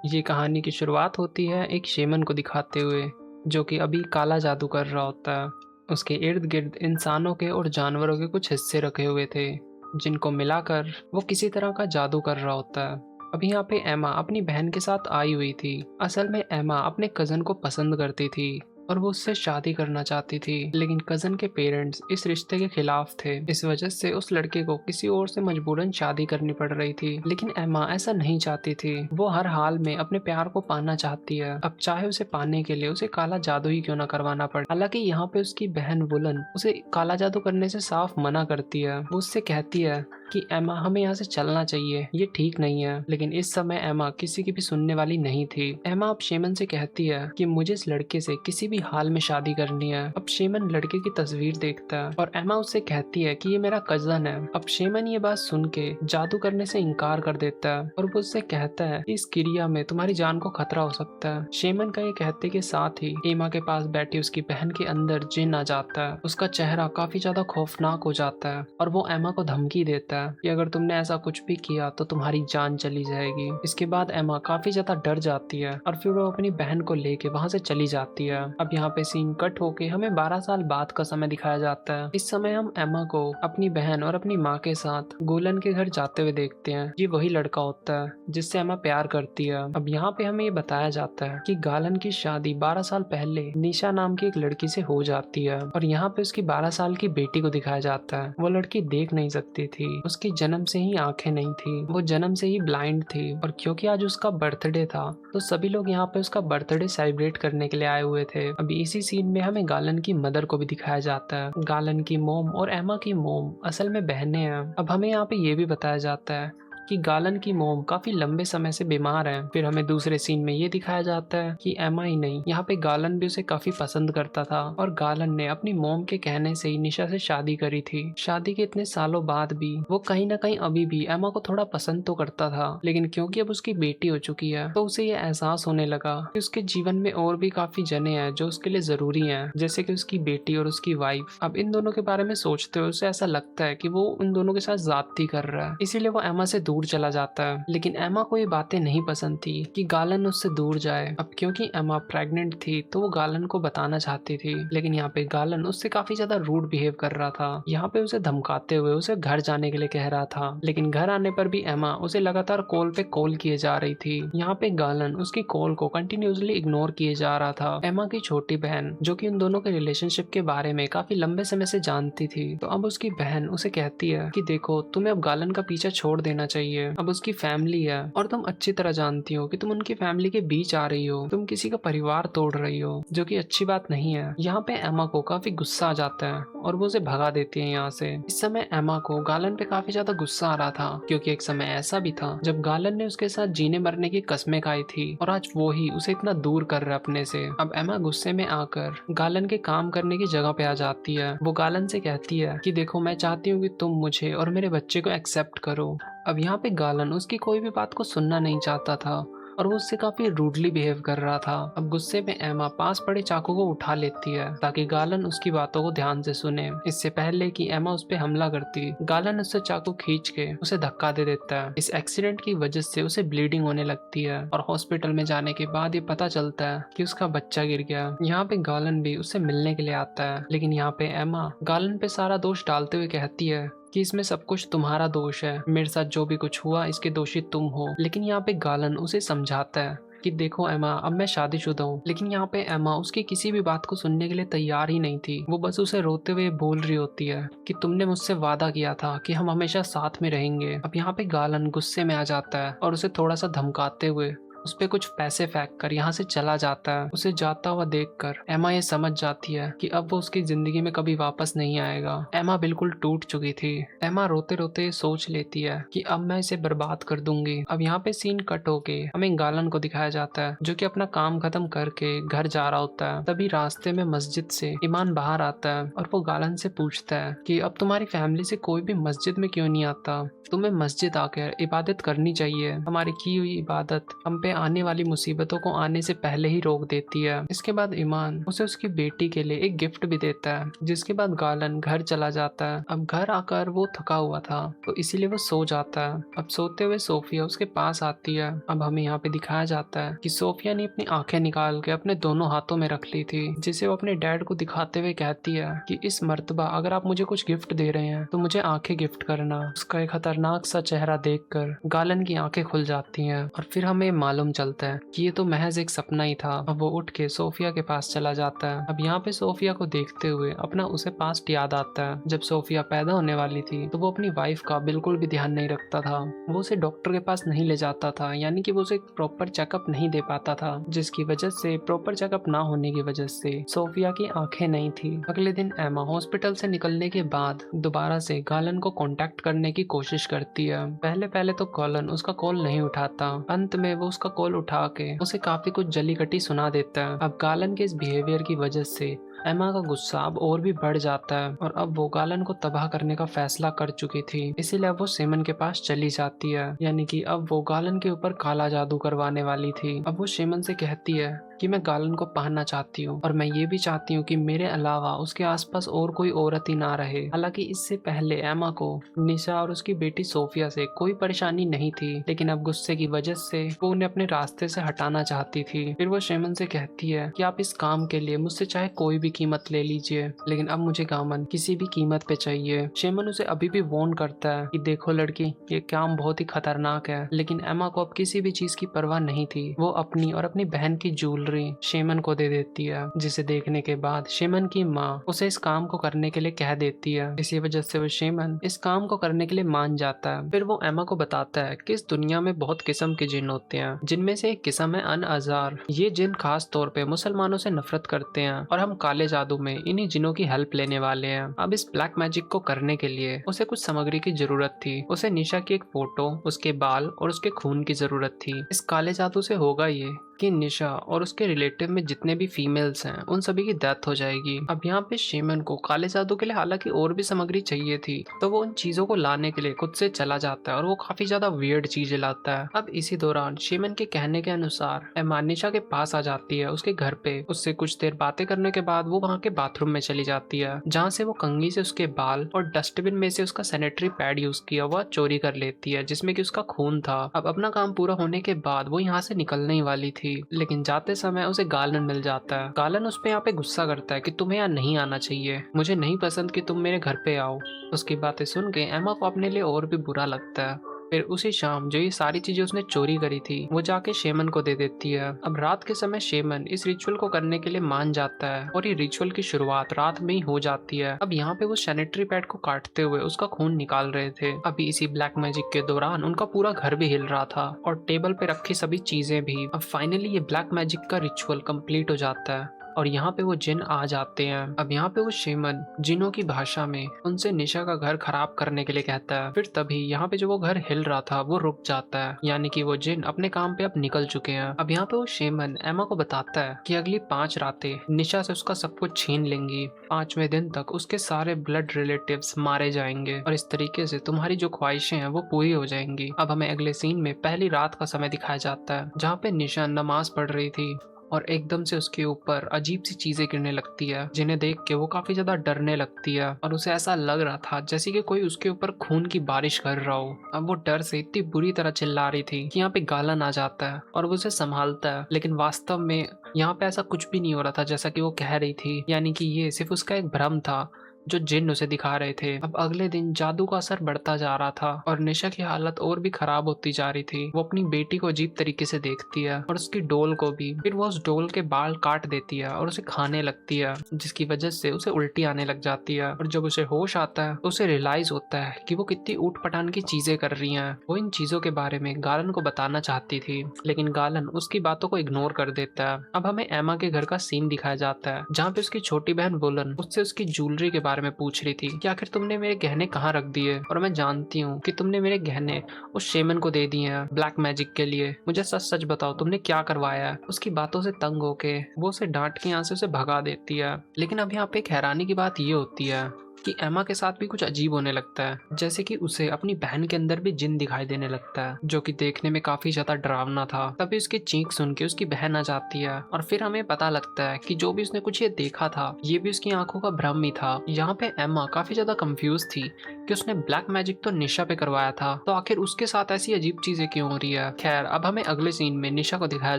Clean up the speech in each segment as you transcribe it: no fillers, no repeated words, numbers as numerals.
ये कहानी की शुरुआत होती है एक शेमन को दिखाते हुए, जो कि अभी काला जादू कर रहा होता है। उसके इर्द गिर्द इंसानों के और जानवरों के कुछ हिस्से रखे हुए थे, जिनको मिलाकर वो किसी तरह का जादू कर रहा होता है। अभी यहाँ पे एमा अपनी बहन के साथ आई हुई थी। असल में एमा अपने कजन को पसंद करती थी और वो उससे शादी करना चाहती थी, लेकिन कजन के पेरेंट्स इस रिश्ते के खिलाफ थे। इस वजह से उस लड़के को किसी और से मजबूरन शादी करनी पड़ रही थी, लेकिन एमा ऐसा नहीं चाहती थी। वो हर हाल में अपने प्यार को पाना चाहती है, अब चाहे उसे पाने के लिए उसे काला जादू ही क्यों ना करवाना पड़े। हालांकि यहाँ पे उसकी बहन वुलन उसे काला जादू करने से साफ मना करती है। वो उससे कहती है कि एमा हमें यहाँ से चलना चाहिए, ये ठीक नहीं है। लेकिन इस समय एमा किसी की भी सुनने वाली नहीं थी। एमा अब शेमन से कहती है कि मुझे इस लड़के से किसी भी हाल में शादी करनी है। अब शेमन लड़के की तस्वीर देखता है और एमा उससे कहती है कि ये मेरा कजन है। अब शेमन ये बात सुन के जादू करने से इनकार कर देता है और वो उससे कहता है कि इस क्रिया में तुम्हारी जान को खतरा हो सकता है। शेमन का ये कहते के साथ ही एमा के पास बैठी उसकी बहन के अंदर जिन आ जाता है। उसका चेहरा काफी ज्यादा खौफनाक हो जाता है और वो एमा को धमकी देता है कि अगर तुमने ऐसा कुछ भी किया तो तुम्हारी जान चली जाएगी। इसके बाद एमा काफी ज्यादा डर जाती है और फिर वो अपनी बहन को लेके वहां से चली जाती है। अब यहाँ पे सीन कट होके हमें 12 साल बाद का समय दिखाया जाता है। इस समय हम एमा को अपनी बहन और अपनी माँ के साथ गोलन के घर जाते हुए देखते हैं। ये वही लड़का होता है जिससे एमा प्यार करती है। अब यहाँ पे हमें ये बताया जाता है कि गालन की शादी 12 साल पहले निशा नाम की एक लड़की से हो जाती है और यहाँ पे उसकी 12 साल की बेटी को दिखाया जाता है। वो लड़की देख नहीं सकती थी, उसकी जन्म से ही आंखें नहीं थी, वो जन्म से ही ब्लाइंड थी। और क्योंकि आज उसका बर्थडे था तो सभी लोग यहाँ पे उसका बर्थडे सेलिब्रेट करने के लिए आए हुए थे। अभी इसी सीन में हमें गालन की मदर को भी दिखाया जाता है। गालन की मोम और एमा की मोम असल में बहनें हैं। अब हमें यहाँ पे ये भी बताया जाता है कि गालन की मोम काफी लंबे समय से बीमार है। फिर हमें दूसरे सीन में ये दिखाया जाता है कि एमा ही नहीं, यहाँ पे गालन भी उसे काफी पसंद करता था और गालन ने अपनी मोम के कहने से ही निशा से शादी करी थी। शादी के इतने सालों बाद भी वो कहीं ना कहीं अभी भी एमा को थोड़ा पसंद तो करता था, लेकिन क्योंकि अब उसकी बेटी हो चुकी है तो उसे ये एहसास होने लगा कि उसके जीवन में और भी काफी जने हैं जो उसके लिए जरूरी हैं, जैसे कि उसकी बेटी और उसकी वाइफ। अब इन दोनों के बारे में सोचते हुए उसे ऐसा लगता है कि वो उन दोनों के साथ ज्यादती कर रहा है, इसीलिए वो एमा से दूर चला जाता है। लेकिन एमा को ये बातें नहीं पसंद थी कि गालन उससे दूर जाए। अब क्योंकि एमा प्रेग्नेंट थी तो वो गालन को बताना चाहती थी, लेकिन यहाँ पे गालन उससे काफी ज्यादा रूड बिहेव कर रहा था। यहाँ पे उसे धमकाते हुए उसे घर जाने के लिए कह रहा था, लेकिन घर आने पर भी एमा उसे लगातार कॉल पे कॉल किए जा रही थी। यहाँ पे गालन उसकी कॉल को कंटिन्यूसली इग्नोर किए जा रहा था। एमा की छोटी बहन जो कि उन दोनों के रिलेशनशिप के बारे में काफी लंबे समय से जानती थी, तो अब उसकी बहन उसे कहती है कि देखो तुम्हें अब गालन का पीछा छोड़ देना चाहिए, अब उसकी फैमिली है और तुम अच्छी तरह जानती हो कि तुम उनकी फैमिली के बीच आ रही हो, तुम किसी का परिवार तोड़ रही हो, जो कि अच्छी बात नहीं है। यहाँ पे एमा को काफी गुस्सा आ जाता है और वो उसे भगा देती है यहाँ से। इस समय एमा को गालन पे काफी ज्यादा गुस्सा आ रहा था, क्योंकि एक समय ऐसा भी था जब गालन ने उसके साथ जीने मरने की कस्में खाई थी और आज वो ही उसे इतना दूर कर रहा है अपने से। अब एमा गुस्से में आकर गालन के काम करने की जगह पे आ जाती है। वो गालन से कहती है कि देखो मैं चाहती हूँ कि तुम मुझे और मेरे बच्चे को एक्सेप्ट करो। अब यहाँ पे गालन उसकी कोई भी बात को सुनना नहीं चाहता था और वो उससे काफी रूडली बिहेव कर रहा था। अब गुस्से में एमा पास पड़े चाकू को उठा लेती है ताकि गालन उसकी बातों को ध्यान से सुने। इससे पहले कि एमा उस पर हमला करती, गालन उससे चाकू खींच के उसे धक्का दे देता है। इस एक्सीडेंट की वजह से उसे ब्लीडिंग होने लगती है और हॉस्पिटल में जाने के बाद ये पता चलता है कि उसका बच्चा गिर गया। यहाँ पे गालन भी उससे मिलने के लिए आता है, लेकिन यहाँ पे एमा गालन पे सारा दोष डालते हुए कहती है कि इसमें सब कुछ तुम्हारा दोष है, मेरे साथ जो भी कुछ हुआ इसके दोषी तुम हो। लेकिन यहाँ पे गालन उसे समझाता है कि देखो एमा अब मैं शादीशुदा हूँ। लेकिन यहाँ पे एमा उसकी किसी भी बात को सुनने के लिए तैयार ही नहीं थी। वो बस उसे रोते हुए बोल रही होती है कि तुमने मुझसे वादा किया था कि हम हमेशा साथ में रहेंगे। अब यहाँ पे गालन गुस्से में आ जाता है और उसे थोड़ा सा धमकाते हुए उस पे कुछ पैसे फेंक कर यहाँ से चला जाता है। उसे जाता हुआ देखकर एमा ये समझ जाती है कि अब वो उसकी जिंदगी में कभी वापस नहीं आएगा। एमा बिल्कुल टूट चुकी थी। एमा रोते रोते सोच लेती है कि अब मैं इसे बर्बाद कर दूंगी। अब यहाँ पे सीन कट होके हमें गालन को दिखाया जाता है जो कि अपना काम खत्म करके घर जा रहा होता है। तभी रास्ते में मस्जिद से ईमान बाहर आता है और वो गालन से पूछता है कि अब तुम्हारी फैमिली से कोई भी मस्जिद में क्यों नहीं आता, तुम्हें मस्जिद आकर इबादत करनी चाहिए, हमारी की हुई इबादत हम पे आने वाली मुसीबतों को आने से पहले ही रोक देती है। इसके बाद ईमान उसे उसकी बेटी के लिए एक गिफ्ट भी देता है। जिसके बाद गालन घर चला जाता है। अब घर आकर वो थका हुआ था तो इसीलिए वो सो जाता है। अब सोते हुए सोफिया उसके पास आती है। अब हमें यहाँ पे दिखाया जाता है कि सोफिया ने अपनी आंखें निकाल के अपने दोनों हाथों में रख ली थी, जिसे वो अपने डैड को दिखाते हुए कहती है कि इस मर्तबा अगर आप मुझे कुछ गिफ्ट दे रहे हैं तो मुझे आंखें गिफ्ट करना। उसका एक खतरनाक सा चेहरा देखकर गालन की आंखें खुल जाती हैं और फिर हमें मालूम चलता है कि ये तो महज एक सपना ही था। अब वो उठ के सोफिया के पास चला जाता है। अब यहाँ पे सोफिया को देखते हुए अपना उसे पास्ट याद आता है। जब सोफिया पैदा होने वाली थी तो वो अपनी वाइफ का बिल्कुल भी ध्यान नहीं रखता था। वो उसे डॉक्टर के पास नहीं ले जाता था, यानी कि वो उसे प्रॉपर चेकअप नहीं दे पाता था, जिसकी वजह से प्रॉपर चेकअप ना होने की वजह से सोफिया की आंखें नहीं थी। अगले दिन एमा हॉस्पिटल से निकलने के बाद दोबारा से गालन को कांटेक्ट करने की कोशिश करती है। पहले पहले तो गालन उसका कॉल नहीं उठाता। अंत में वो उसका कॉल उठा के उसे काफी कुछ जली कटी सुना देता है। अब गालन के इस बिहेवियर की वजह से एमा का गुस्सा अब और भी बढ़ जाता है और अब वो गालन को तबाह करने का फैसला कर चुकी थी, इसीलिए अब वो शेमन के पास चली जाती है। यानी कि अब वो गालन के ऊपर काला जादू करवाने वाली थी। अब वो शेमन से कहती है कि मैं गालन को पहनना चाहती हूँ और मैं ये भी चाहती हूँ कि मेरे अलावा उसके आसपास और कोई औरत ही ना रहे। हालांकि इससे पहले एमा को निशा और उसकी बेटी सोफिया से कोई परेशानी नहीं थी, लेकिन अब गुस्से की वजह से वो उन्हें अपने रास्ते से हटाना चाहती थी। फिर वो शेमन से कहती है कि आप इस काम के लिए मुझसे चाहे कोई भी कीमत ले लीजिए, लेकिन अब मुझे गामन किसी भी कीमत पे चाहिए। शेमन उसे अभी भी वार्न करता है कि देखो लड़की, ये काम बहुत ही खतरनाक है, लेकिन एमा को अब किसी भी चीज की परवाह नहीं थी। वो अपनी और अपनी बहन की ज्वेलरी शेमन को दे देती है, जिसे देखने के बाद शेमन की माँ उसे इस काम को करने के लिए कह देती है। इसी वजह से वो शेमन इस काम को करने के लिए मान जाता है। फिर वो एमा को बताता है कि इस दुनिया में बहुत किस्म के जिन होते हैं, जिनमें से एक किस्म है अन-अज़ार। ये जिन खास तौर पे मुसलमानों से नफरत करते हैं और हम काले जादू में इन्हीं जिनों की हेल्प लेने वाले हैं। अब इस ब्लैक मैजिक को करने के लिए उसे कुछ सामग्री की जरूरत थी। उसे निशा की एक फोटो, उसके बाल और उसके खून की जरूरत थी। इस काले जादू से होगा ये कि निशा और उसके रिलेटिव में जितने भी फीमेल्स हैं उन सभी की डेथ हो जाएगी। अब यहाँ पे शेमन को काले जादू के लिए हालांकि और भी सामग्री चाहिए थी, तो वो उन चीजों को लाने के लिए खुद से चला जाता है और वो काफी ज्यादा वियर्ड चीजें लाता है। अब इसी दौरान शेमन के कहने के अनुसार एमा निशा के पास आ जाती है उसके घर पे। उससे कुछ देर बातें करने के बाद वो वहाँ के बाथरूम में चली जाती है, जहाँ से वो कंघी से उसके बाल और डस्टबिन में से उसका सैनिटरी पैड यूज किया हुआ चोरी कर लेती है, जिसमें कि उसका खून था। अब अपना काम पूरा होने के बाद वो यहाँ से निकलने ही वाली थी, लेकिन जाते समय उसे गालन मिल जाता है। गालन उस पे यहाँ पे गुस्सा करता है कि तुम्हें यहाँ नहीं आना चाहिए, मुझे नहीं पसंद कि तुम मेरे घर पे आओ। उसकी बातें सुन के एमा को अपने लिए और भी बुरा लगता है। फिर उसी शाम जो ये सारी चीजें उसने चोरी करी थी वो जाके शेमन को दे देती है। अब रात के समय शेमन इस रिचुअल को करने के लिए मान जाता है और ये रिचुअल की शुरुआत रात में ही हो जाती है। अब यहाँ पे वो सैनिटरी पैड को काटते हुए उसका खून निकाल रहे थे। अभी इसी ब्लैक मैजिक के दौरान उनका पूरा घर भी हिल रहा था और टेबल पे रखी सभी चीजें भी। अब फाइनली ये ब्लैक मैजिक का रिचुअल कंप्लीट हो जाता है और यहाँ पे वो जिन आ जाते हैं। अब यहाँ पे वो शेमन जिनों की भाषा में उनसे निशा का घर खराब करने के लिए कहता है। फिर तभी यहाँ पे जो वो घर हिल रहा था वो रुक जाता है, यानी कि वो जिन अपने काम पे अब निकल चुके हैं। अब यहाँ पे वो शेमन एमा को बताता है कि अगली 5 रातें निशा से उसका सब कुछ छीन लेंगी। 5वें दिन तक उसके सारे ब्लड रिलेटिव्स मारे जाएंगे और इस तरीके से तुम्हारी जो ख्वाहिशें हैं वो पूरी हो जाएंगी। अब हमें अगले सीन में पहली रात का समय दिखाया जाता है, जहाँ पे निशा नमाज पढ़ रही थी और एकदम से उसके ऊपर अजीब सी चीजें गिरने लगती है, जिन्हें देख के वो काफी ज्यादा डरने लगती है और उसे ऐसा लग रहा था जैसे कि कोई उसके ऊपर खून की बारिश कर रहा हो। अब वो डर से इतनी बुरी तरह चिल्ला रही थी कि यहाँ पे गालन आ जाता है और वो उसे संभालता है, लेकिन वास्तव में यहाँ पे ऐसा कुछ भी नहीं हो रहा था जैसा कि वो कह रही थी, यानी कि ये सिर्फ उसका एक भ्रम था जो जिन उसे दिखा रहे थे। अब अगले दिन जादू का असर बढ़ता जा रहा था और निशा की हालत और भी खराब होती जा रही थी। वो अपनी बेटी को अजीब तरीके से देखती है और उसकी डोल को भी। फिर वो उस डोल के बाल काट देती है और उसे खाने लगती है, जिसकी वजह से उसे उल्टी आने लग जाती है। और जब उसे होश आता है तो उसे रियलाइज होता है कि वो कितनी ऊट पटांग की चीजें कर रही है। वो इन चीजों के बारे में गालन को बताना चाहती थी, लेकिन गालन उसकी बातों को इग्नोर कर देता है। अब हमें एमा के घर का सीन दिखाया जाता है, जहाँ पे उसकी छोटी बहन वुलन उससे उसकी ज्वेलरी के बारे में पूछ रही थी कि आखिर तुमने मेरे गहने कहाँ रख दिए, और मैं जानती हूँ कि तुमने मेरे गहने उस शेमन को दे दिए हैं ब्लैक मैजिक के लिए। मुझे सच सच बताओ तुमने क्या करवाया है। उसकी बातों से तंग होके वो उसे डांट के यहाँ से उसे भगा देती है। लेकिन अब यहाँ पे एक हैरानी की बात ये होती है कि एमा के साथ भी कुछ अजीब होने लगता है, जैसे कि उसे अपनी बहन के अंदर भी जिन दिखाई देने लगता है, जो कि देखने में काफी ज्यादा डरावना था। तभी उसकी चीख सुन के उसकी बहन आ जाती है और फिर हमें पता लगता है कि जो भी उसने कुछ ये देखा था ये भी उसकी आंखों का भ्रम ही था। यहाँ पे एमा काफी ज्यादा कंफ्यूज थी कि उसने ब्लैक मैजिक तो निशा पे करवाया था, तो आखिर उसके साथ ऐसी अजीब चीजें क्यों हो रही है। खैर, अब हमें अगले सीन में निशा को दिखाया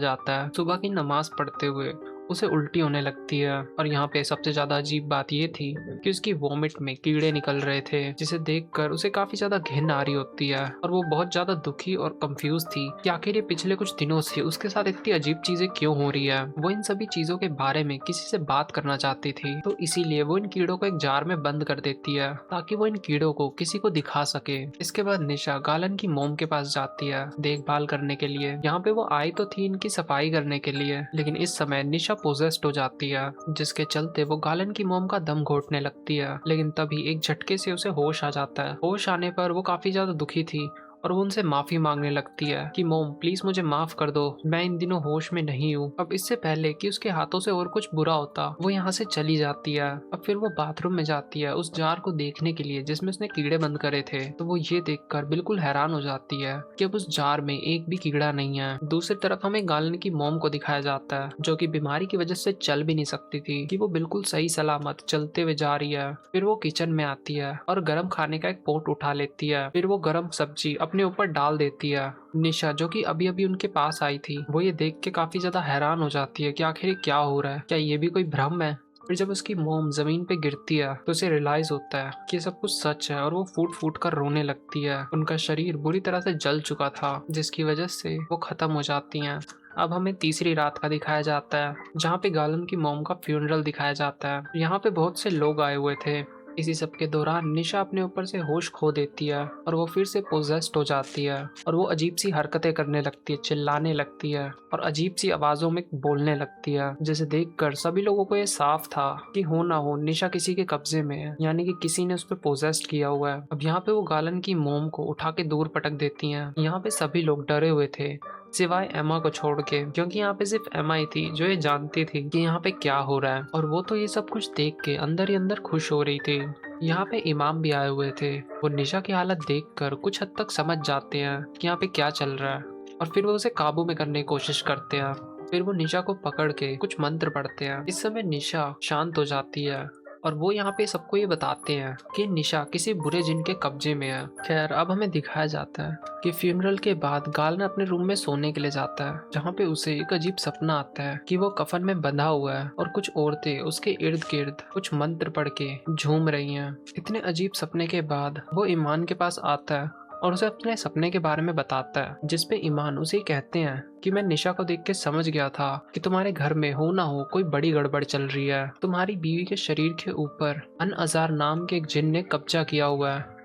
जाता है सुबह की नमाज पढ़ते हुए उसे उल्टी होने लगती है। और यहाँ पे सबसे ज्यादा अजीब बात ये थी कि उसकी वॉमिट में कीड़े निकल रहे थे, जिसे देखकर उसे काफी ज्यादा घिन आ रही होती है और वो बहुत ज्यादा दुखी और कंफ्यूज थी कि आखिर ये पिछले कुछ दिनों से उसके साथ इतनी अजीब चीजें क्यों हो रही है। वो इन सभी चीजों के बारे में किसी से बात करना चाहती थी, तो इसीलिए वो इन कीड़ों को एक जार में बंद कर देती है ताकि वो इन कीड़ों को किसी को दिखा सके। इसके बाद निशा गालन की मोम के पास जाती है देखभाल करने के लिए। यहाँ पे वो आई तो थी इनकी सफाई करने के लिए, लेकिन इस समय निशा पोजेस्ड हो जाती है, जिसके चलते वो गालन की मोम का दम घोटने लगती है। लेकिन तभी एक झटके से उसे होश आ जाता है। होश आने पर वो काफी ज्यादा दुखी थी और वो उनसे माफी मांगने लगती है कि मोम प्लीज मुझे माफ कर दो, मैं इन दिनों होश में नहीं हूँ। अब इससे पहले कि उसके हाथों से और कुछ बुरा होता, वो यहाँ से चली जाती है। अब फिर वो बाथरूम में जाती है उस जार को देखने के लिए जिसमें उसने कीड़े बंद करे थे, तो वो ये देखकर बिल्कुल हैरान हो जाती है कि अब उस जार में एक भी कीड़ा नहीं है। दूसरी तरफ हमें गालन की मोम को दिखाया जाता है, जो कि बीमारी की वजह से चल भी नहीं सकती थी, कि वो बिल्कुल सही सलामत चलते हुए जा रही है। फिर वो किचन में आती है और गर्म खाने का एक पोट उठा लेती है। फिर वो गर्म सब्जी अपने ऊपर डाल देती है। निशा, जो कि अभी अभी उनके पास आई थी, वो ये देख के काफी ज्यादा हैरान हो जाती है कि आखिर ये क्या हो रहा है, क्या ये भी कोई भ्रम है। फिर जब उसकी मोम जमीन पे गिरती है तो उसे रियलाइज होता है कि ये सब कुछ सच है और वो फूट फूट कर रोने लगती है। उनका शरीर बुरी तरह से जल चुका था, जिसकी वजह से वो खत्म हो जाती हैं। अब हमें तीसरी रात का दिखाया जाता है, जहाँ पे गालन की मोम का फ्यूनरल दिखाया जाता है। यहाँ पे बहुत से लोग आए हुए थे। इसी सब के दौरान निशा अपने ऊपर से होश खो देती है और वो फिर से पोजेस्ड हो जाती है और वो अजीब सी हरकतें करने लगती है, चिल्लाने लगती है और अजीब सी आवाजों में बोलने लगती है, जिसे देखकर सभी लोगों को ये साफ था कि हो ना हो निशा किसी के कब्जे में है, यानी कि किसी ने उस पर पोजेस्ड किया हुआ है। अब यहाँ पे वो गालन की मोम को उठा के दूर पटक देती हैं। यहाँ पे सभी लोग डरे हुए थे सिवाय एमा को छोड़ के, क्योंकि यहाँ पे सिर्फ एमा ही थी जो ये जानती थी कि यहाँ पे क्या हो रहा है, और वो तो ये सब कुछ देख के अंदर ही अंदर खुश हो रही थी। यहाँ पे इमाम भी आए हुए थे। वो निशा की हालत देखकर कुछ हद तक समझ जाते हैं कि यहाँ पे क्या चल रहा है, और फिर वो उसे काबू में करने की कोशिश करते हैं। फिर वो निशा को पकड़ के कुछ मंत्र पढ़ते हैं। इस समय निशा शांत हो जाती है और वो यहाँ पे सबको ये बताते हैं कि निशा किसी बुरे जिन के कब्जे में है। खैर, अब हमें दिखाया जाता है कि फ्यूनरल के बाद गालन अपने रूम में सोने के लिए जाता है, जहाँ पे उसे एक अजीब सपना आता है कि वो कफन में बंधा हुआ है और कुछ औरतें उसके इर्द गिर्द कुछ मंत्र पढ़ के झूम रही हैं। इतने अजीब सपने के बाद वो ईमान के पास आता है और उसे अपने सपने के बारे में बताता है, जिसपे ईमान उसे कहते हैं कि मैं निशा को देख के समझ गया था कि तुम्हारे घर में हो ना हो कोई बड़ी गड़बड़ चल रही है। तुम्हारी बीवी के शरीर के ऊपर अन-अज़ार नाम के एक जिन ने कब्जा किया हुआ है,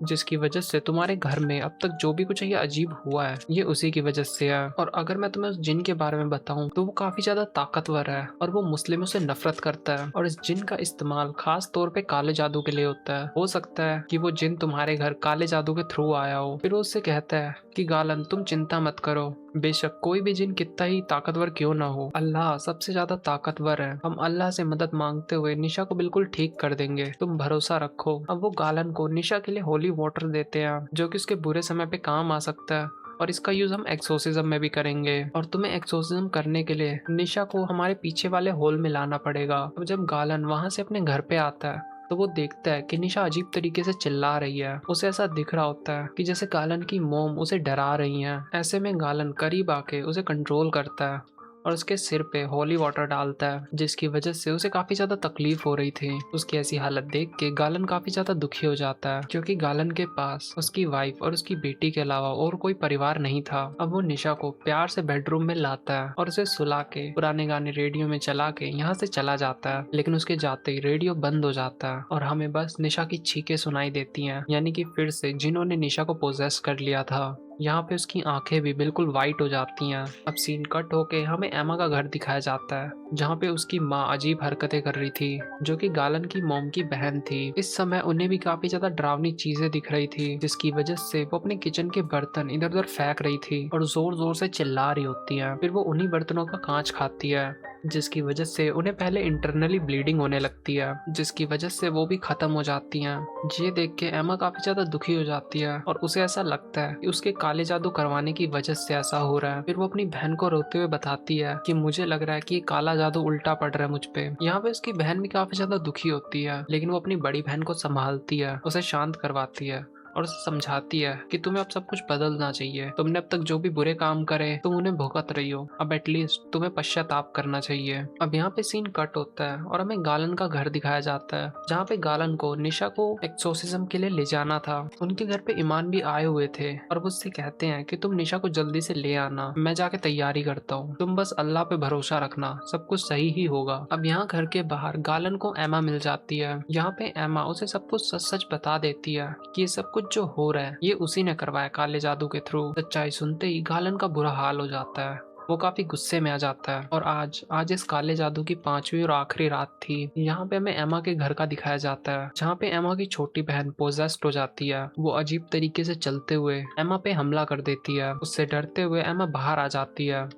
जिसकी वजह से तुम्हारे घर में अब तक जो भी कुछ ये अजीब हुआ है ये उसी की वजह से है। और अगर मैं तुम्हें उस जिन के बारे में बताऊं तो वो काफी ज्यादा ताकतवर है और वो मुस्लिमों से नफरत करता है, और इस जिन का इस्तेमाल खास तौर पे काले जादू के लिए होता है। हो सकता है कि वो जिन तुम्हारे घर काले जादू के थ्रू आया हो। फिर वो उससे कहता है कि गालन, तुम चिंता मत करो, बेशक कोई भी जिन कितना ही ताकतवर क्यों ना हो, अल्लाह सबसे ज्यादा ताकतवर है। हम अल्लाह से मदद मांगते हुए निशा को बिल्कुल ठीक कर देंगे, तुम भरोसा रखो। अब वो गालन को निशा के लिए होली वाटर देते हैं, जो कि उसके बुरे समय पे काम आ सकता है, और इसका यूज हम एक्सोसिज्म में भी करेंगे। और तुम्हें एक्सोसिज्म करने के लिए निशा को हमारे पीछे वाले होल में लाना पड़ेगा। अब जब गालन वहां से अपने घर पे आता है तो वो देखता है कि निशा अजीब तरीके से चिल्ला रही है। उसे ऐसा दिख रहा होता है कि जैसे गालन की मोम उसे डरा रही है। ऐसे में गालन करीब आके उसे कंट्रोल करता है और उसके सिर पे होली वाटर डालता है, जिसकी वजह से उसे काफी ज्यादा तकलीफ हो रही थी। उसकी ऐसी हालत देख के गालन काफी ज्यादा दुखी हो जाता है, क्योंकि गालन के पास उसकी वाइफ और उसकी बेटी के अलावा और कोई परिवार नहीं था। अब वो निशा को प्यार से बेडरूम में लाता है और उसे सुला के पुराने गाने रेडियो में चला के यहाँ से चला जाता है। लेकिन उसके जाते ही रेडियो बंद हो जाता है और हमें बस निशा की चीखें सुनाई देती हैं, यानी कि फिर से जिन्होंने निशा को पोजेस कर लिया था। यहाँ पे उसकी आंखें भी बिल्कुल वाइट हो जाती हैं। अब सीन कट होके हमें एमा का घर दिखाया जाता है, जहाँ पे उसकी माँ अजीब हरकतें कर रही थी, जो कि गालन की मोम की बहन थी। इस समय उन्हें भी काफी ज्यादा डरावनी चीजें दिख रही थी, जिसकी वजह से वो अपने किचन के बर्तन इधर उधर फेंक रही थी और जोर जोर से चिल्ला रही होती है। फिर वो उन्हीं बर्तनों का कांच खाती है जिसकी वजह से उन्हें पहले इंटरनली ब्लीडिंग होने लगती है, जिसकी वजह से वो भी खत्म हो जाती हैं। ये देख के एमा काफी ज्यादा दुखी हो जाती है और उसे ऐसा लगता है कि उसके काले जादू करवाने की वजह से ऐसा हो रहा है। फिर वो अपनी बहन को रोते हुए बताती है कि मुझे लग रहा है कि काला जादू उल्टा पड़ रहा है मुझ पे। यहाँ पे उसकी बहन भी काफी ज्यादा दुखी होती है, लेकिन वो अपनी बड़ी बहन को संभालती है, उसे शांत करवाती है और उसे समझाती है कि तुम्हें अब सब कुछ बदलना चाहिए। तुमने अब तक जो भी बुरे काम करे तुम उन्हें भुगत रही हो, अब एटलीस्ट तुम्हें पश्चाताप करना चाहिए। अब यहाँ पे सीन कट होता है और हमें गालन का घर दिखाया जाता है, जहाँ पे गालन को निशा को एक्सोर्सिज्म के लिए ले जाना था। उनके घर पे ईमान भी आए हुए थे और वो उससे कहते हैं कि तुम निशा को जल्दी से ले आना, मैं जाके तैयारी करता हूँ, तुम बस अल्लाह पे भरोसा रखना, सब कुछ सही ही होगा। अब यहाँ घर के बाहर गालन को एमा मिल जाती है। यहाँ पे एमा उसे सब कुछ सच सच बता देती है कि ये सब कुछ जो हो रहा है ये उसी ने करवाया काले जादू के थ्रू। सच्चाई सुनते ही गालन का बुरा हाल हो जाता है, वो काफी गुस्से में आ जाता है। और आज इस काले जादू की 5वीं और आखिरी रात थी। यहाँ पे हमें एमा के घर का दिखाया जाता है, जहाँ पे एमा की छोटी बहन पोजेस्ड हो जाती है। वो अजीब तरीके से चलते हुए एमा पे हमला कर देती है। उससे डरते हुए एमा बाहर आ जाती है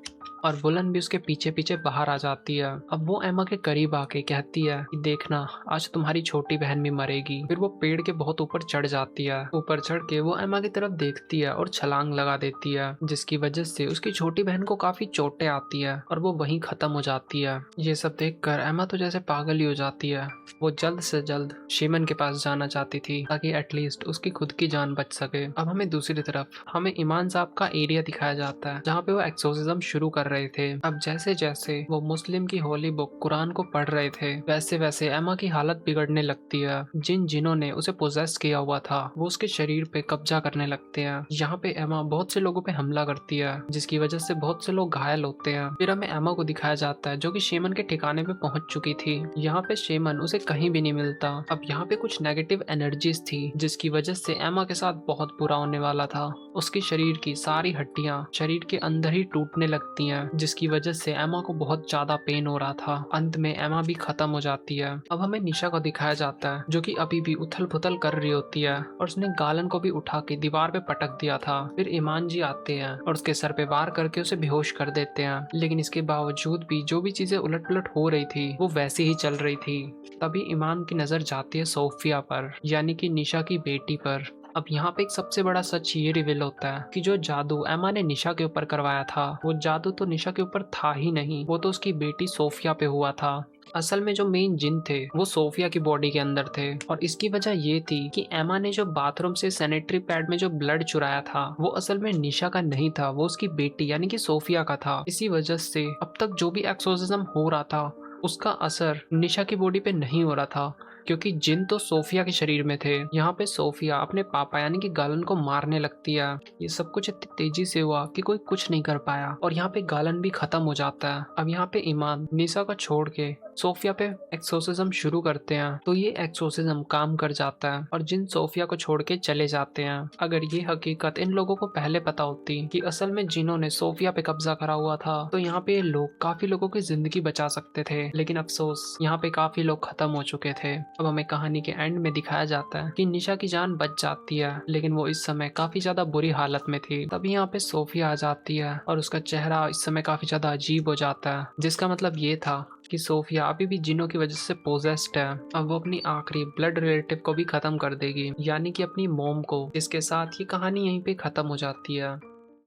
और वुलन भी उसके पीछे पीछे बाहर आ जाती है। अब वो एमा के करीब आके कहती है कि देखना आज तुम्हारी छोटी बहन भी मरेगी। फिर वो पेड़ के बहुत ऊपर चढ़ जाती है। ऊपर चढ़ के वो एमा की तरफ देखती है और छलांग लगा देती है, जिसकी वजह से उसकी छोटी बहन को काफी चोटें आती है और वो वहीं खत्म हो जाती है। ये सब देखकर एमा तो जैसे पागल ही हो जाती है। वो जल्द से जल्द शेमन के पास जाना चाहती थी ताकि एटलीस्ट उसकी खुद की जान बच सके। अब हमें दूसरी तरफ हमें ईमान साहब का एरिया दिखाया जाता है, जहाँ पे वो एक्सोर्सिज्म शुरू कर रहे थे। अब जैसे जैसे वो मुस्लिम की होली बुक कुरान को पढ़ रहे थे, वैसे वैसे एमा की हालत बिगड़ने लगती है। जिन जिनों ने उसे पोजेस किया हुआ था वो उसके शरीर पे कब्जा करने लगते हैं। यहाँ पे एमा बहुत से लोगों पे हमला करती है, जिसकी वजह से बहुत से लोग घायल होते हैं। फिर हमें एमा को दिखाया जाता है जो कि शेमन के ठिकाने पे पहुंच चुकी थी। यहाँ पे शेमन उसे कहीं भी नहीं मिलता। अब यहाँ पे कुछ नेगेटिव एनर्जीज थी, जिसकी वजह से एमा के साथ बहुत बुरा होने वाला था। उसकी शरीर की सारी हड्डियां शरीर के अंदर ही टूटने लगती हैं, जिसकी वजह से एमा को बहुत ज्यादा पेन हो रहा था। अंत में एमा भी खत्म हो जाती है। अब हमें निशा को दिखाया जाता है जो कि अभी भी उथल पुथल कर रही होती है और उसने गालन को भी उठा के दीवार पे पटक दिया था। फिर ईमान जी आते हैं और उसके सर पे वार करके उसे बेहोश कर देते हैं, लेकिन इसके बावजूद भी जो भी चीजें उलट पुलट हो रही थी वो वैसी ही चल रही थी। तभी ईमान की नजर जाती है सोफिया पर, यानी कि निशा की बेटी पर। अब यहाँ पे एक सबसे बड़ा सच ये रिवील होता है कि जो जादू एमा ने निशा के ऊपर करवाया था वो जादू तो निशा के ऊपर था ही नहीं, वो तो उसकी बेटी सोफिया पे हुआ था। असल में जो मेन जिन थे वो सोफिया की बॉडी के अंदर थे और इसकी वजह ये थी कि एमा ने जो बाथरूम से सैनिटरी पैड में जो ब्लड चुराया था वो असल में निशा का नहीं था, वो उसकी बेटी यानी कि सोफिया का था। इसी वजह से अब तक जो भी एक्सोर्सिज्म हो रहा था उसका असर निशा की बॉडी पे नहीं हो रहा था, क्योंकि जिन तो सोफिया के शरीर में थे। यहाँ पे सोफिया अपने पापा यानी कि गालन को मारने लगती है। ये सब कुछ इतनी तेजी से हुआ कि कोई कुछ नहीं कर पाया और यहाँ पे गालन भी खत्म हो जाता है। अब यहाँ पे ईमान निशा को छोड़ के सोफिया पे एक्सोर्सिज्म शुरू करते हैं, तो ये एक्सोर्सिज्म काम कर जाता है और जिन सोफिया को छोड़ के चले जाते हैं। अगर ये हकीकत इन लोगों को पहले पता होती कि असल में जिन्होंने सोफिया पे कब्जा करा हुआ था, तो यहाँ पे लोग काफी लोगों की जिंदगी बचा सकते थे, लेकिन अफसोस यहाँ पे काफी लोग खत्म हो चुके थे। अब हमें कहानी के एंड में दिखाया जाता है कि निशा की जान बच जाती है, लेकिन वो इस समय काफी ज्यादा बुरी हालत में थी। तभी यहाँ पे सोफिया आ जाती है और उसका चेहरा इस समय काफी ज्यादा अजीब हो जाता है, जिसका मतलब ये था कि सोफिया अभी भी जिनों की वजह से पोजेस्ड है। अब वो अपनी आखिरी ब्लड रिलेटिव को भी खत्म कर देगी, यानी कि अपनी मॉम को। इसके साथ ये कहानी यहीं पे खत्म हो जाती है।